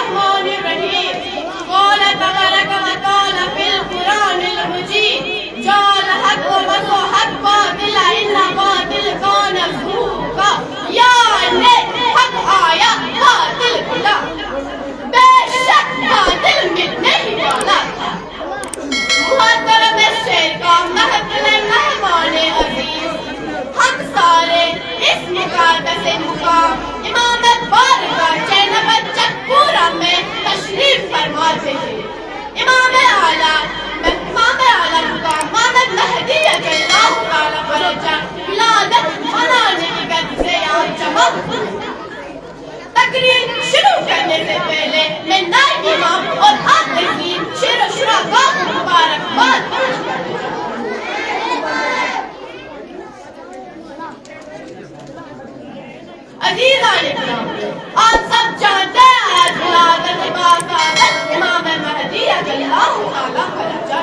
الرحمن الرحيم قال تبارك وتعالى في القرآن المجيد جاء الحق وزهق الباطل إن الباطل كان زهوقا یعنی حق آیا باطل کھلا بے شک باطل مٹنے ہی والا تھا۔ محترم شیر کا محفل مہمان عزیز ہم سارے اس مقدس مقام امام بارگاہ چینب چکپورہ میں تشریف فرماتے ہیں۔ امام اعلیٰ مقام محمد مہدی رضی اللہ تعالیٰ فرجہ ولادت منانے کی گرد سے یہاں جمع ہوئے۔ تقریر شروع کرنے سے پہلے میں نائب امام اور حاضرین شیر و شرکاء کو مبارکباد پیش کرتا ہوں۔ عزیزان کرام، آپ سب جانتے ہیں آج ولادت باسعادت امام مہدی رضی اللہ تعالیٰ فرجہ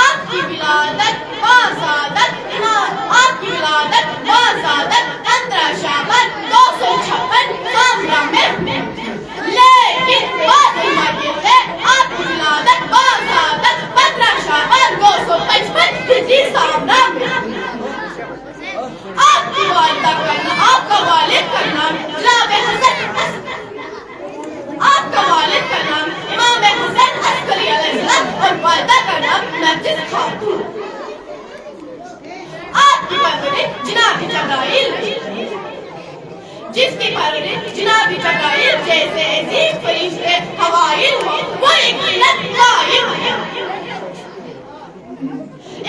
آپ کی ولادت باسعادت 15 شعبان 256 سامرہ میں لیکن بات یہ ہے آپ کی ولادت باسعادت 15 شعبان 255 ہجری سامرہ میں۔ آپ کی والدہ کا نام، آپ کا والد کا نام جناب حسن آپ کا والد کا نام امام حسن عسکری علیہ السلام اور والدہ کا نام نرجس خاتون۔ آپ کی پرورش جناب جبرائیل جس کی پرورش جناب جبرائیل جیسے عظیم فرشتے حوائل ہو وہ یقیناً قائم ہے۔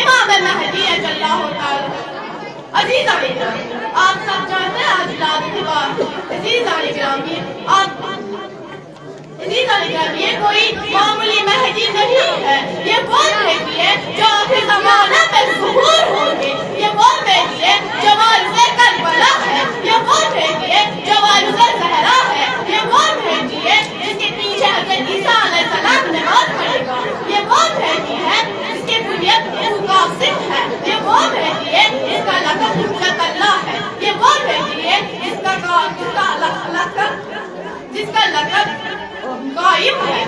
امام مہدی رضی اللہ تعالیٰ عزیزان کرام، آپ سب جانتے ہیں آج ولادت بار عزیزان کرام یہ کوئی معمولی مہدی نہیں ہے، یہ وہ مہدی ہے جو آخر زمانہ میں ظہور ہوگی، یہ وہ مہدی ہے جو وارث کربلا ہے، یہ وہ مہدی ہے جو وارث زہرا ہے، یہ وہ مہدی ہے جس کے پیچھے حضرت عیسیٰ علیہ السلام نماز پڑھے گا، یہ وہ مہدی ہے جس کے بنیاد قاسم ہے، یہ وہ مہدی ہے جس کا لقب حجت اللہ ہے، یہ وہ مہدی ہے جس کا لقب قائم ہے۔